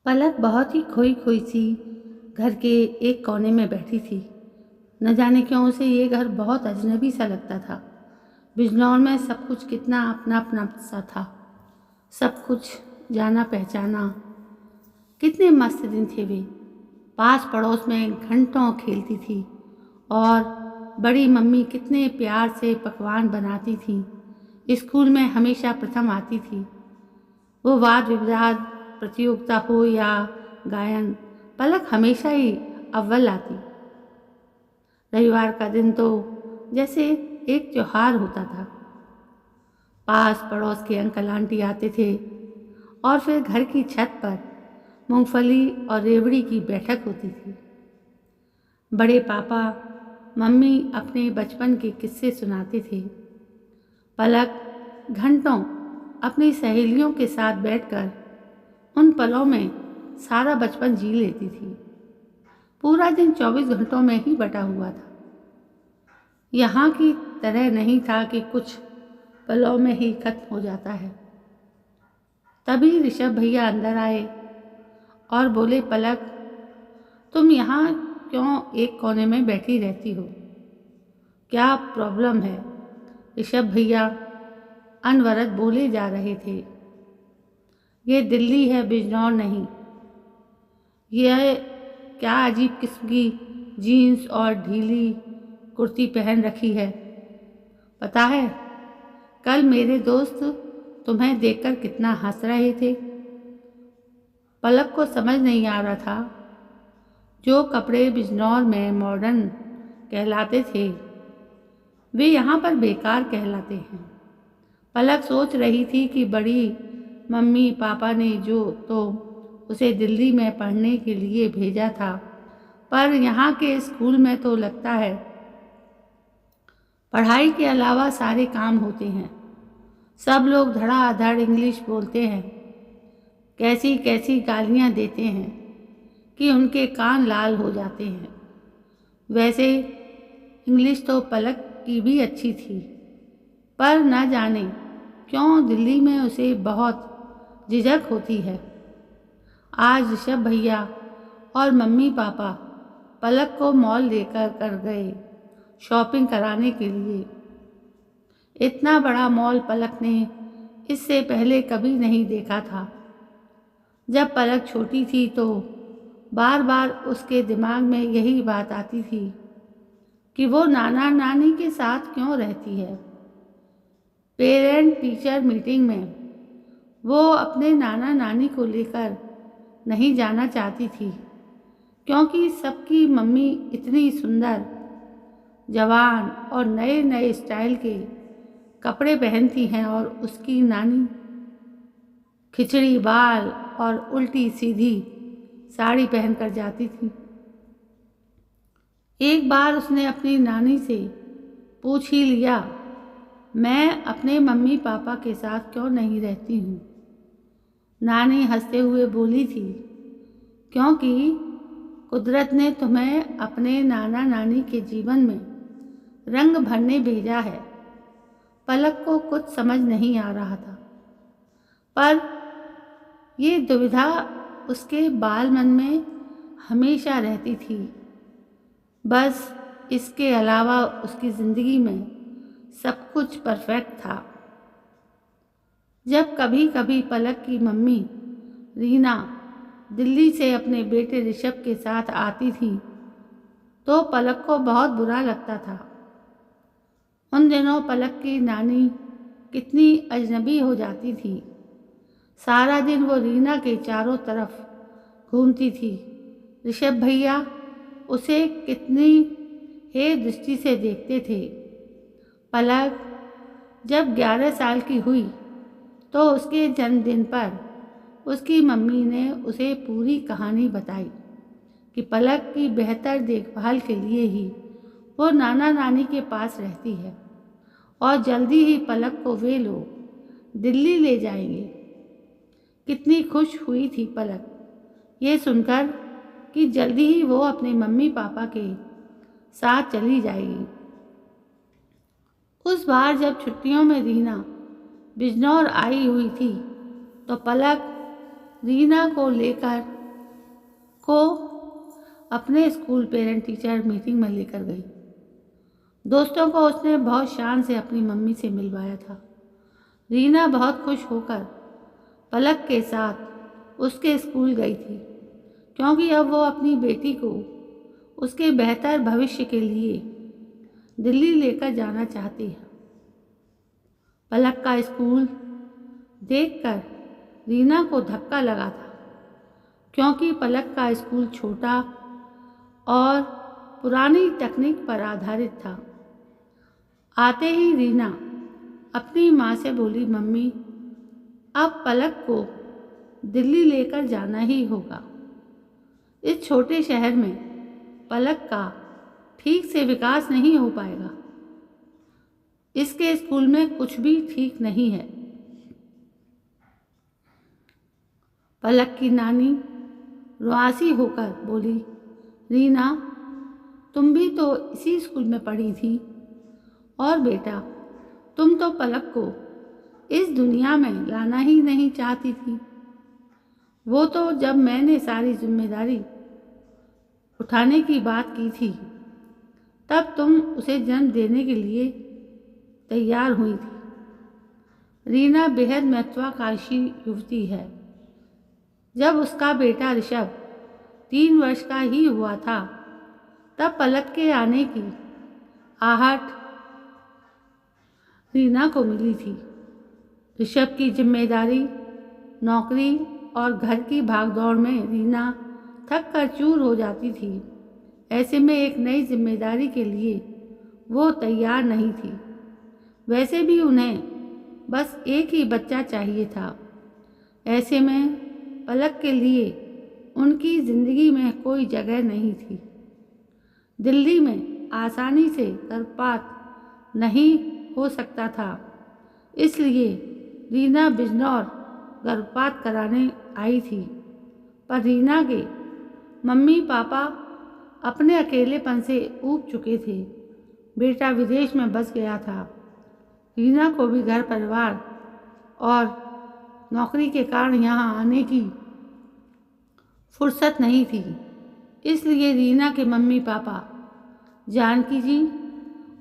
पलक बहुत ही खोई खोई सी घर के एक कोने में बैठी थी। न जाने क्यों उसे ये घर बहुत अजनबी सा लगता था। बिजनौर में सब कुछ कितना अपना अपना सा था। सब कुछ जाना पहचाना। कितने मस्त दिन थे वे। पास पड़ोस में घंटों खेलती थी और बड़ी मम्मी कितने प्यार से पकवान बनाती थी। स्कूल में हमेशा प्रथम आती थी। वो वाद विवाद प्रतियोगिता हो या गायन, पलक हमेशा ही अव्वल आती। रविवार का दिन तो जैसे एक त्योहार होता था। पास पड़ोस के अंकल आंटी आते थे और फिर घर की छत पर मूंगफली और रेवड़ी की बैठक होती थी। बड़े पापा मम्मी अपने बचपन के किस्से सुनाते थे। पलक घंटों अपनी सहेलियों के साथ बैठकर उन पलों में सारा बचपन जी लेती थी। पूरा दिन 24 घंटों में ही बटा हुआ था। यहाँ की तरह नहीं था कि कुछ पलों में ही खत्म हो जाता है। तभी ऋषभ भैया अंदर आए और बोले, पलक तुम यहाँ क्यों एक कोने में बैठी रहती हो? क्या प्रॉब्लम है? ऋषभ भैया अनवरत बोले जा रहे थे। ये दिल्ली है, बिजनौर नहीं। यह क्या अजीब किस्म की जीन्स और ढीली कुर्ती पहन रखी है? पता है कल मेरे दोस्त तुम्हें देखकर कितना हंस रहे थे। पलक को समझ नहीं आ रहा था। जो कपड़े बिजनौर में मॉडर्न कहलाते थे वे यहाँ पर बेकार कहलाते हैं। पलक सोच रही थी कि बड़ी मम्मी पापा ने जो तो उसे दिल्ली में पढ़ने के लिए भेजा था, पर यहाँ के स्कूल में तो लगता है पढ़ाई के अलावा सारे काम होते हैं। सब लोग धड़ाधड़ इंग्लिश बोलते हैं, कैसी कैसी गालियाँ देते हैं कि उनके कान लाल हो जाते हैं। वैसे इंग्लिश तो पलक की भी अच्छी थी, पर न जाने क्यों दिल्ली में उसे बहुत झिझक होती है। आज ऋषभ भैया और मम्मी पापा पलक को मॉल लेकर कर गए शॉपिंग कराने के लिए। इतना बड़ा मॉल पलक ने इससे पहले कभी नहीं देखा था। जब पलक छोटी थी तो बार बार उसके दिमाग में यही बात आती थी कि वो नाना नानी के साथ क्यों रहती है। पेरेंट टीचर मीटिंग में वो अपने नाना नानी को लेकर नहीं जाना चाहती थी, क्योंकि सबकी मम्मी इतनी सुंदर, जवान और नए नए स्टाइल के कपड़े पहनती हैं और उसकी नानी खिचड़ी बाल और उल्टी सीधी साड़ी पहनकर जाती थी। एक बार उसने अपनी नानी से पूछ ही लिया, मैं अपने मम्मी पापा के साथ क्यों नहीं रहती हूँ? नानी हंसते हुए बोली थी, क्योंकि कुदरत ने तुम्हें अपने नाना नानी के जीवन में रंग भरने भेजा है। पलक को कुछ समझ नहीं आ रहा था, पर ये दुविधा उसके बाल मन में हमेशा रहती थी। बस इसके अलावा उसकी ज़िंदगी में सब कुछ परफेक्ट था। जब कभी कभी पलक की मम्मी रीना दिल्ली से अपने बेटे ऋषभ के साथ आती थी तो पलक को बहुत बुरा लगता था। उन दिनों पलक की नानी कितनी अजनबी हो जाती थी। सारा दिन वो रीना के चारों तरफ घूमती थी। ऋषभ भैया उसे कितनी हे दृष्टि से देखते थे। पलक जब 11 साल की हुई तो उसके जन्मदिन पर उसकी मम्मी ने उसे पूरी कहानी बताई कि पलक की बेहतर देखभाल के लिए ही वो नाना नानी के पास रहती है और जल्दी ही पलक को वे लोग दिल्ली ले जाएंगे। कितनी खुश हुई थी पलक ये सुनकर कि जल्दी ही वो अपने मम्मी पापा के साथ चली जाएगी। उस बार जब छुट्टियों में रीना बिजनौर आई हुई थी तो पलक रीना को लेकर को अपने स्कूल पेरेंट टीचर मीटिंग में लेकर गई। दोस्तों को उसने बहुत शान से अपनी मम्मी से मिलवाया था। रीना बहुत खुश होकर पलक के साथ उसके स्कूल गई थी, क्योंकि अब वो अपनी बेटी को उसके बेहतर भविष्य के लिए दिल्ली लेकर जाना चाहती है। पलक का स्कूल देखकर रीना को धक्का लगा था, क्योंकि पलक का स्कूल छोटा और पुरानी तकनीक पर आधारित था। आते ही रीना अपनी माँ से बोली, मम्मी अब पलक को दिल्ली लेकर जाना ही होगा। इस छोटे शहर में पलक का ठीक से विकास नहीं हो पाएगा। इसके स्कूल में कुछ भी ठीक नहीं है। पलक की नानी रुआसी होकर बोली, रीना तुम भी तो इसी स्कूल में पढ़ी थी, और बेटा तुम तो पलक को इस दुनिया में लाना ही नहीं चाहती थी। वो तो जब मैंने सारी जिम्मेदारी उठाने की बात की थी तब तुम उसे जन्म देने के लिए तैयार हुई थी। रीना बेहद महत्वाकांक्षी युवती है। जब उसका बेटा ऋषभ 3 वर्ष का ही हुआ था तब पलक के आने की आहट रीना को मिली थी। ऋषभ की जिम्मेदारी, नौकरी और घर की भागदौड़ में रीना थक कर चूर हो जाती थी। ऐसे में एक नई जिम्मेदारी के लिए वो तैयार नहीं थी। वैसे भी उन्हें बस एक ही बच्चा चाहिए था। ऐसे में पलक के लिए उनकी ज़िंदगी में कोई जगह नहीं थी। दिल्ली में आसानी से गर्भपात नहीं हो सकता था, इसलिए रीना बिजनौर गर्भपात कराने आई थी। पर रीना के मम्मी पापा अपने अकेलेपन से ऊब चुके थे। बेटा विदेश में बस गया था। रीना को भी घर परिवार और नौकरी के कारण यहाँ आने की फुर्सत नहीं थी। इसलिए रीना के मम्मी पापा जानकी जी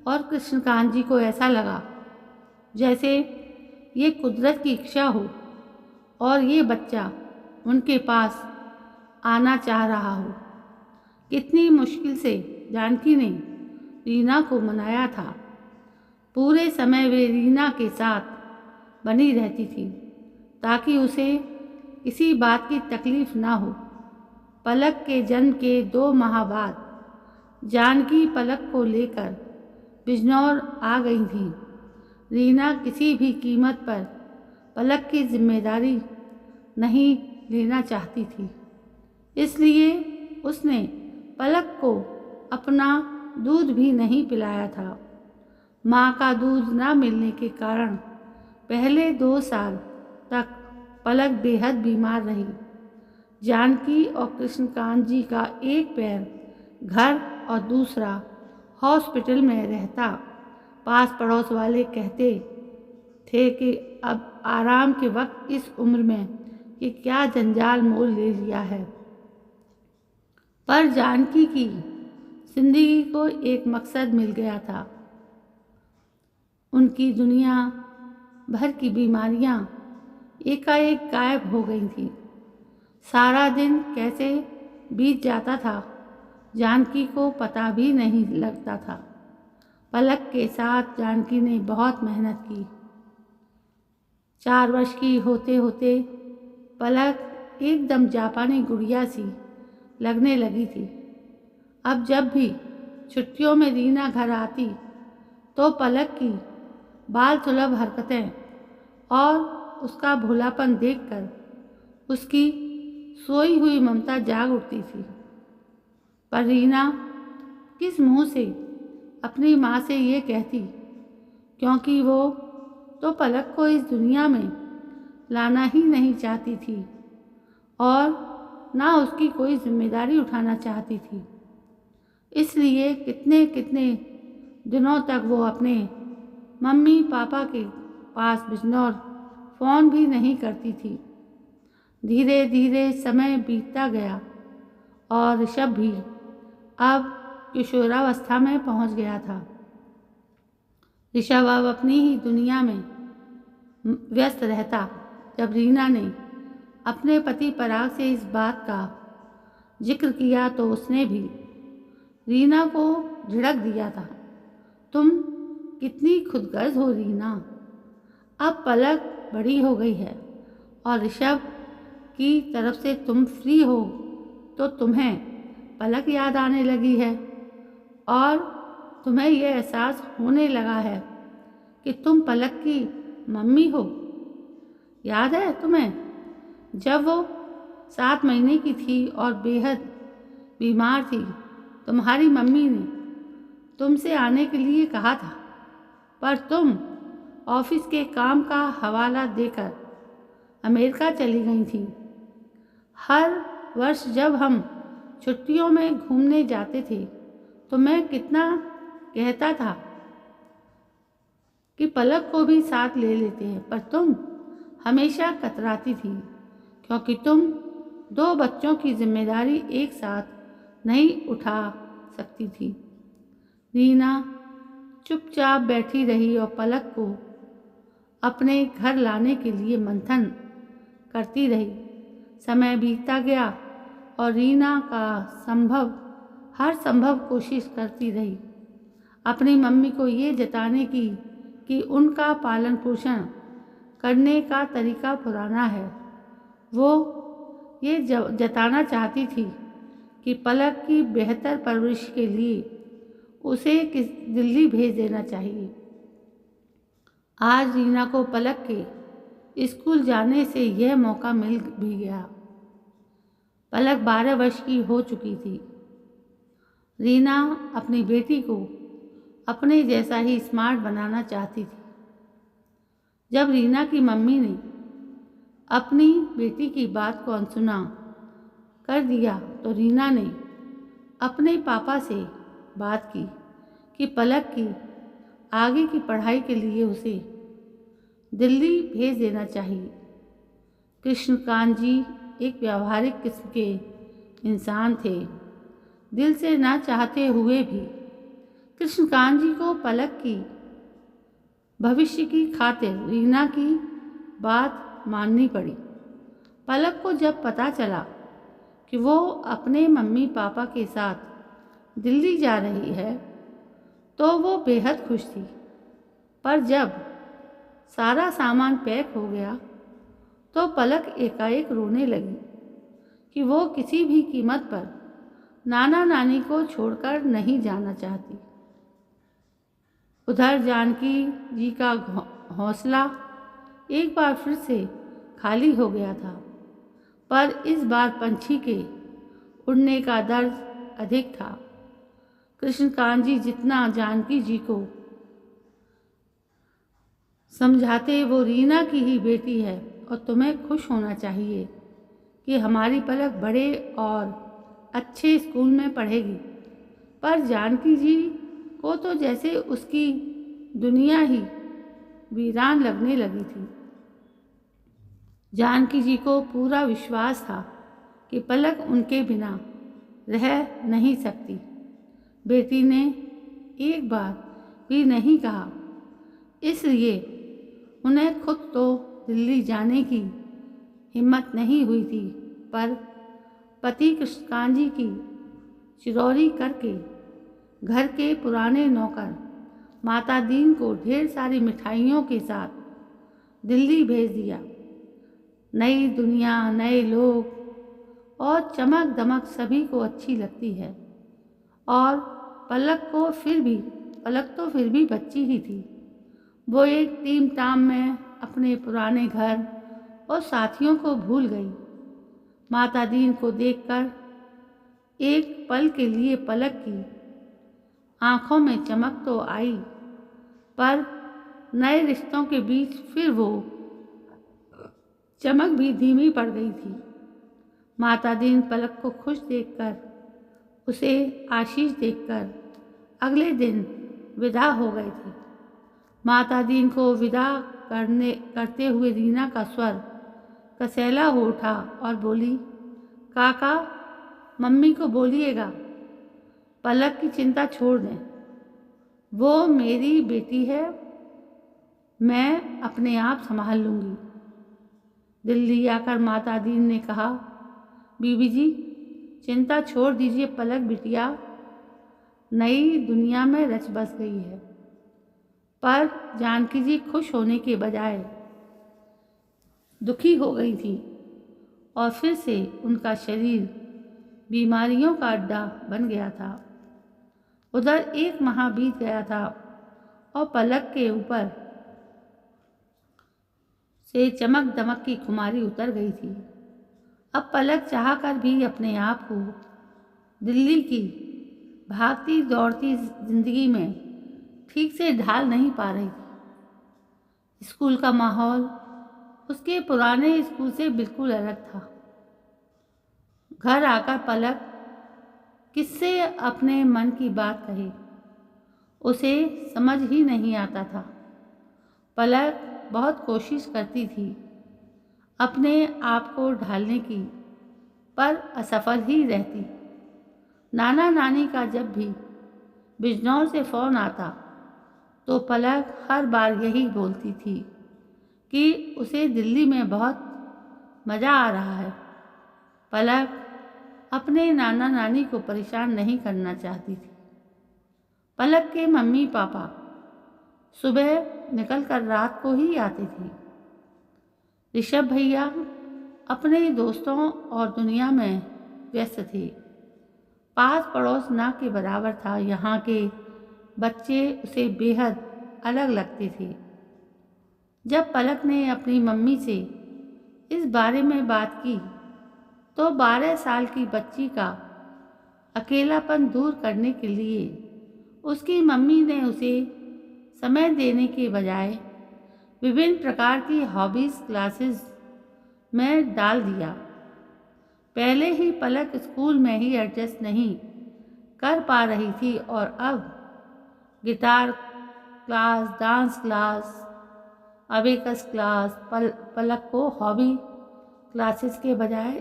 और कृष्णकांत जी को ऐसा लगा जैसे ये कुदरत की इच्छा हो और ये बच्चा उनके पास आना चाह रहा हो। कितनी मुश्किल से जानकी ने रीना को मनाया था। पूरे समय वे रीना के साथ बनी रहती थी ताकि उसे किसी बात की तकलीफ ना हो। पलक के जन्म के 2 माह बाद जानकी पलक को लेकर बिजनौर आ गई थी। रीना किसी भी कीमत पर पलक की जिम्मेदारी नहीं लेना चाहती थी, इसलिए उसने पलक को अपना दूध भी नहीं पिलाया था। माँ का दूध न मिलने के कारण पहले 2 साल तक पलक बेहद बीमार रही। जानकी और कृष्णकांत जी का एक पैर घर और दूसरा हॉस्पिटल में रहता। पास पड़ोस वाले कहते थे कि अब आराम के वक्त इस उम्र में ये क्या जंजाल मोल ले लिया है। पर जानकी की जिंदगी को एक मकसद मिल गया था। उनकी दुनिया भर की बीमारियां एकाएक गायब हो गई थी। सारा दिन कैसे बीत जाता था जानकी को पता भी नहीं लगता था। पलक के साथ जानकी ने बहुत मेहनत की। 4 वर्ष की होते होते पलक एकदम जापानी गुड़िया सी लगने लगी थी। अब जब भी छुट्टियों में रीना घर आती तो पलक की बाल सुलभ हरकतें और उसका भोलापन देखकर उसकी सोई हुई ममता जाग उठती थी। पर रीना किस मुंह से अपनी माँ से ये कहती, क्योंकि वो तो पलक को इस दुनिया में लाना ही नहीं चाहती थी और ना उसकी कोई जिम्मेदारी उठाना चाहती थी। इसलिए कितने कितने दिनों तक वो अपने मम्मी पापा के पास बिजनौर फ़ोन भी नहीं करती थी। धीरे धीरे समय बीतता गया और ऋषभ भी अब किशोरावस्था में पहुंच गया था। ऋषभ अब अपनी ही दुनिया में व्यस्त रहता। जब रीना ने अपने पति पराग से इस बात का जिक्र किया तो उसने भी रीना को झिड़क दिया था। तुम कितनी खुदगर्ज हो रीना, अब पलक बड़ी हो गई है और ऋषभ की तरफ से तुम फ्री हो तो तुम्हें पलक याद आने लगी है और तुम्हें यह एहसास होने लगा है कि तुम पलक की मम्मी हो। याद है तुम्हें जब वो 7 महीने की थी और बेहद बीमार थी, तुम्हारी मम्मी ने तुमसे आने के लिए कहा था, पर तुम ऑफिस के काम का हवाला देकर अमेरिका चली गई थी। हर वर्ष जब हम छुट्टियों में घूमने जाते थे तो मैं कितना कहता था कि पलक को भी साथ ले लेते हैं, पर तुम हमेशा कतराती थी क्योंकि तुम 2 बच्चों की जिम्मेदारी एक साथ नहीं उठा सकती थी। रीना चुपचाप बैठी रही और पलक को अपने घर लाने के लिए मंथन करती रही। समय बीतता गया और रीना का हर संभव कोशिश करती रही अपनी मम्मी को ये जताने की कि उनका पालन पोषण करने का तरीका पुराना है। वो ये जताना चाहती थी कि पलक की बेहतर परवरिश के लिए उसे दिल्ली भेज देना चाहिए। आज रीना को पलक के स्कूल जाने से यह मौका मिल भी गया। पलक 12 वर्ष की हो चुकी थी। रीना अपनी बेटी को अपने जैसा ही स्मार्ट बनाना चाहती थी। जब रीना की मम्मी ने अपनी बेटी की बात को अनसुना कर दिया तो रीना ने अपने पापा से बात की कि पलक की आगे की पढ़ाई के लिए उसे दिल्ली भेज देना चाहिए। कृष्णकांत जी एक व्यावहारिक किस्म के इंसान थे। दिल से ना चाहते हुए भी कृष्णकांत जी को पलक की भविष्य की खातिर रीना की बात माननी पड़ी। पलक को जब पता चला कि वो अपने मम्मी पापा के साथ दिल्ली जा रही है तो वो बेहद खुश थी, पर जब सारा सामान पैक हो गया तो पलक एकाएक रोने लगी कि वो किसी भी कीमत पर नाना नानी को छोड़कर नहीं जाना चाहती। उधर जानकी जी का हौसला एक बार फिर से खाली हो गया था, पर इस बार पंछी के उड़ने का दर्द अधिक था। कृष्णकांत जी जितना जानकी जी को समझाते वो रीना की ही बेटी है और तुम्हें खुश होना चाहिए कि हमारी पलक बड़े और अच्छे स्कूल में पढ़ेगी। पर जानकी जी को तो जैसे उसकी दुनिया ही वीरान लगने लगी थी। जानकी जी को पूरा विश्वास था कि पलक उनके बिना रह नहीं सकती। बेटी ने एक बार भी नहीं कहा, इसलिए उन्हें खुद तो दिल्ली जाने की हिम्मत नहीं हुई थी, पर पति कृष्णकांत जी की चिरौरी करके घर के पुराने नौकर माता दीन को ढेर सारी मिठाइयों के साथ दिल्ली भेज दिया। नई दुनिया, नए लोग और चमक दमक सभी को अच्छी लगती है और पलक तो फिर भी बच्ची ही थी। वो एक टीम टाम में अपने पुराने घर और साथियों को भूल गई। माता दीन को देखकर एक पल के लिए पलक की आंखों में चमक तो आई, पर नए रिश्तों के बीच फिर वो चमक भी धीमी पड़ गई थी। माता दीन पलक को खुश देखकर, उसे आशीष देकर अगले दिन विदा हो गए थे। माता दीन को विदा करते हुए रीना का स्वर कसैला हो उठा और बोली, काका मम्मी को बोलिएगा पलक की चिंता छोड़ दें, वो मेरी बेटी है, मैं अपने आप संभाल लूँगी। दिल्ली आकर माता दीन ने कहा, बीबी जी चिंता छोड़ दीजिए, पलक बिटिया नई दुनिया में रच बस गई है। पर जानकी जी खुश होने के बजाय दुखी हो गई थी और फिर से उनका शरीर बीमारियों का अड्डा बन गया था। उधर 1 माह बीत गया था और पलक के ऊपर से चमक दमक की खुमारी उतर गई थी। अब पलक चाहकर भी अपने आप को दिल्ली की भागती दौड़ती जिंदगी में ठीक से ढाल नहीं पा रही थी। स्कूल का माहौल उसके पुराने स्कूल से बिल्कुल अलग था। घर आकर पलक किससे अपने मन की बात कहे, उसे समझ ही नहीं आता था। पलक बहुत कोशिश करती थी अपने आप को ढालने की, पर असफल ही रहती। नाना नानी का जब भी बिजनौर से फ़ोन आता तो पलक हर बार यही बोलती थी कि उसे दिल्ली में बहुत मज़ा आ रहा है। पलक अपने नाना नानी को परेशान नहीं करना चाहती थी। पलक के मम्मी पापा सुबह निकलकर रात को ही आते थे। ऋषभ भैया अपने दोस्तों और दुनिया में व्यस्त थे। पास पड़ोस ना के बराबर था। यहाँ के बच्चे उसे बेहद अलग लगते थे। जब पलक ने अपनी मम्मी से इस बारे में बात की तो 12 साल की बच्ची का अकेलापन दूर करने के लिए उसकी मम्मी ने उसे समय देने के बजाय विभिन्न प्रकार की हॉबीज़ क्लासेस में डाल दिया। पहले ही पलक स्कूल में ही एडजस्ट नहीं कर पा रही थी और अब guitar class, dance class, abacus class Palak को हॉबी क्लासेस के बजाय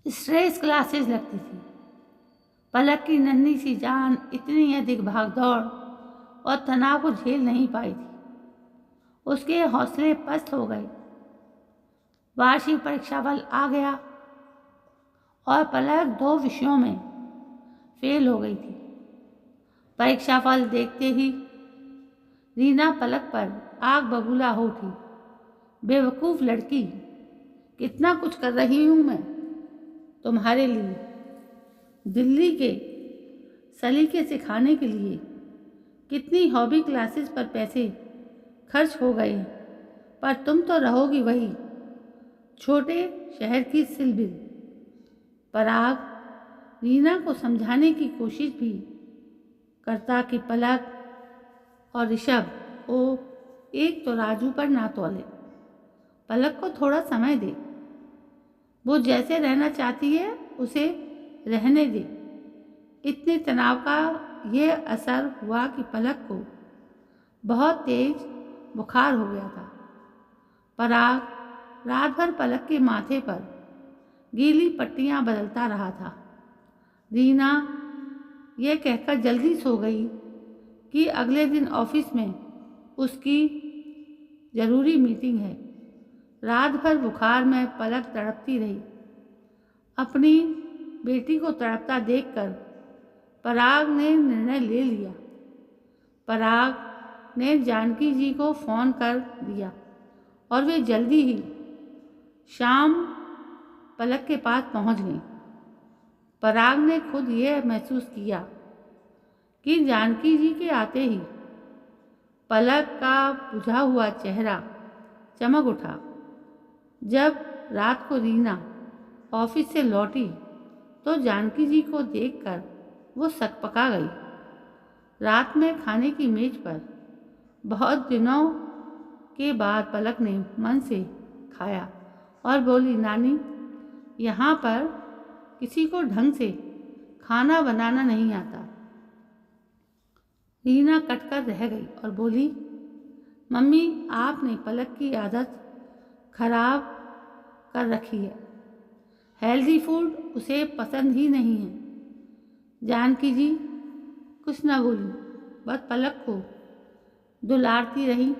स्ट्रेस क्लासेस लगती थी। पलक की नन्ही सी जान इतनी अधिक भागदौड़ और तनाव को झेल नहीं पाई थी। उसके हौसले पस्त हो गए। वार्षिक परीक्षाफल आ गया और पलक 2 विषयों में फेल हो गई थी। परीक्षाफल देखते ही रीना पलक पर आग बबूला हो उठी। बेवकूफ़ लड़की, कितना कुछ कर रही हूँ मैं तुम्हारे लिए। दिल्ली के सलीके सिखाने के लिए कितनी हॉबी क्लासेस पर पैसे खर्च हो गए, पर तुम तो रहोगी वही छोटे शहर की सिलबिल। पराग रीना को समझाने की कोशिश भी करता कि पलक और ऋषभ को एक तो राजू पर ना तोले, पलक को थोड़ा समय दे, वो जैसे रहना चाहती है उसे रहने दे। इतने तनाव का यह असर हुआ कि पलक को बहुत तेज बुखार हो गया था। पराग रात भर पलक के माथे पर गीली पट्टियां बदलता रहा था। रीना यह कहकर जल्दी सो गई कि अगले दिन ऑफिस में उसकी ज़रूरी मीटिंग है। रात भर बुखार में पलक तड़पती रही। अपनी बेटी को तड़पता देखकर पराग ने निर्णय ले लिया। पराग ने जानकी जी को फ़ोन कर दिया और वे जल्दी ही शाम पलक के पास पहुंच गई। पराग ने खुद यह महसूस किया कि जानकी जी के आते ही पलक का बुझा हुआ चेहरा चमक उठा। जब रात को रीना ऑफिस से लौटी तो जानकी जी को देखकर वो सकपका गई। रात में खाने की मेज पर बहुत दिनों के बाद पलक ने मन से खाया और बोली, नानी यहाँ पर किसी को ढंग से खाना बनाना नहीं आता। रीना कटकर रह गई और बोली, मम्मी आपने पलक की आदत खराब कर रखी हेल्दी फूड उसे पसंद ही नहीं है। जानकी जी कुछ न बोली, बस पलक को दुलारती रही।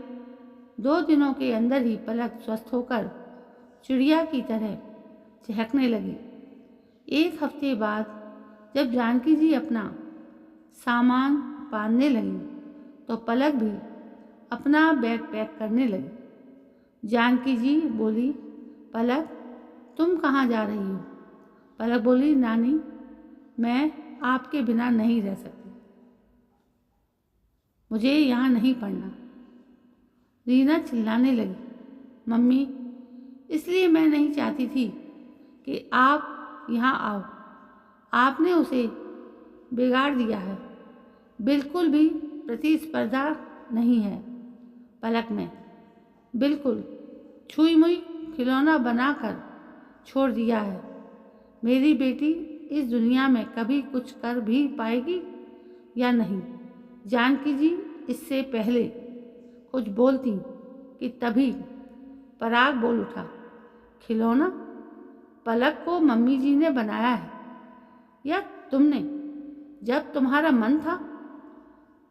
2 दिनों के अंदर ही पलक स्वस्थ होकर चिड़िया की तरह चहकने लगी। 1 हफ्ते बाद जब जानकी जी अपना सामान बांधने लगी तो पलक भी अपना बैग पैक करने लगी। जानकी जी बोली, पलक तुम कहाँ जा रही हो? पलक बोली, नानी मैं आपके बिना नहीं रह सकती, मुझे यहाँ नहीं पढ़ना। रीना चिल्लाने लगी, मम्मी इसलिए मैं नहीं चाहती थी कि आप यहाँ आओ, आपने उसे बिगाड़ दिया है। बिल्कुल भी प्रतिस्पर्धा नहीं है पलक में, बिल्कुल छुई मुई खिलौना बनाकर छोड़ दिया है। मेरी बेटी इस दुनिया में कभी कुछ कर भी पाएगी या नहीं? जानकी जी इससे पहले कुछ बोलती कि तभी पराग बोल उठा, खिलौना पलक को मम्मी जी ने बनाया है या तुमने? जब तुम्हारा मन था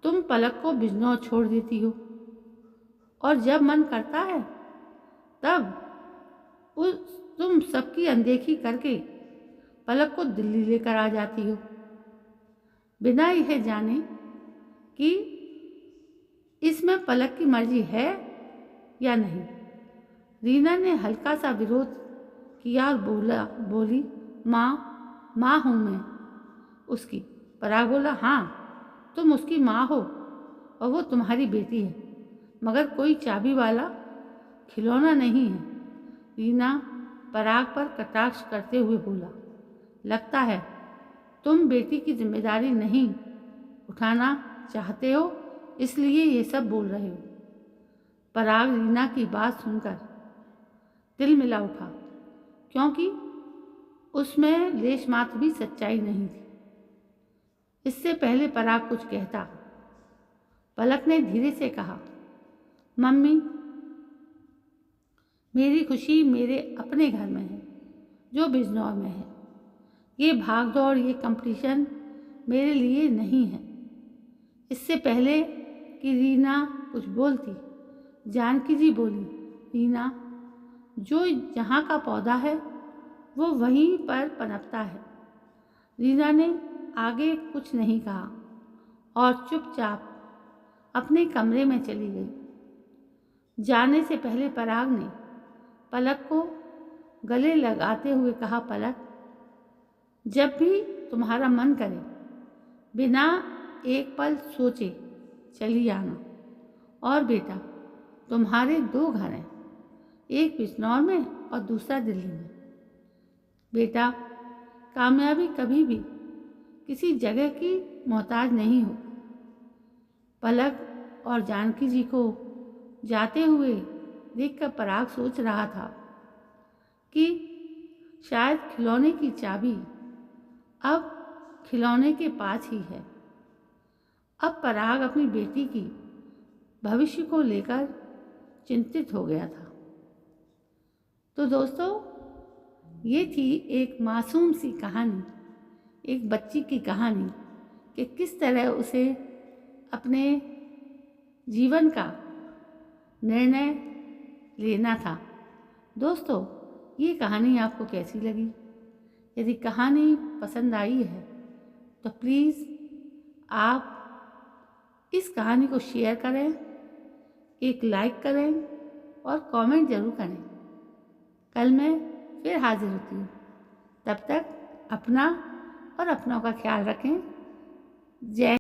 तुम पलक को बिजनौर छोड़ देती हो और जब मन करता है तब तुम सबकी अनदेखी करके पलक को दिल्ली लेकर आ जाती हो, बिना यह जाने कि इसमें पलक की मर्जी है या नहीं। रीना ने हल्का सा विरोध किया और बोली, माँ हूँ मैं उसकी। पराग बोला, हाँ तुम उसकी माँ हो और वो तुम्हारी बेटी है, मगर कोई चाबी वाला खिलौना नहीं है। रीना पराग पर कटाक्ष करते हुए बोला, लगता है तुम बेटी की जिम्मेदारी नहीं उठाना चाहते हो, इसलिए ये सब बोल रहे हो। पराग रीना की बात सुनकर दिल मिला उठा, क्योंकि उसमें लेश मात्र भी सच्चाई नहीं थी। इससे पहले पराग कुछ कहता, पलक ने धीरे से कहा, मम्मी मेरी खुशी मेरे अपने घर में है जो बिजनौर में है। ये भाग दौड़, ये कंपटीशन मेरे लिए नहीं है। इससे पहले कि रीना कुछ बोलती, जानकी जी बोली, रीना जो जहाँ का पौधा है वो वहीं पर पनपता है। रीना ने आगे कुछ नहीं कहा और चुपचाप अपने कमरे में चली गई। जाने से पहले पराग ने पलक को गले लगाते हुए कहा, पलक जब भी तुम्हारा मन करे बिना एक पल सोचे चली आना। और बेटा तुम्हारे 2 घर हैं, एक बिजनौर में और दूसरा दिल्ली में। बेटा कामयाबी कभी भी किसी जगह की मोहताज नहीं हो। पलक और जानकी जी को जाते हुए देखकर पराग सोच रहा था कि शायद खिलौने की चाबी अब खिलौने के पास ही है। अब पराग अपनी बेटी की भविष्य को लेकर चिंतित हो गया था। तो दोस्तों, ये थी एक मासूम सी कहानी, एक बच्ची की कहानी कि किस तरह उसे अपने जीवन का निर्णय लेना था। दोस्तों, ये कहानी आपको कैसी लगी? यदि कहानी पसंद आई है तो प्लीज़ आप इस कहानी को शेयर करें, एक लाइक करें और कमेंट ज़रूर करें। कल मैं फिर हाजिर होती हूँ। तब तक अपना और अपनों का ख्याल रखें। जय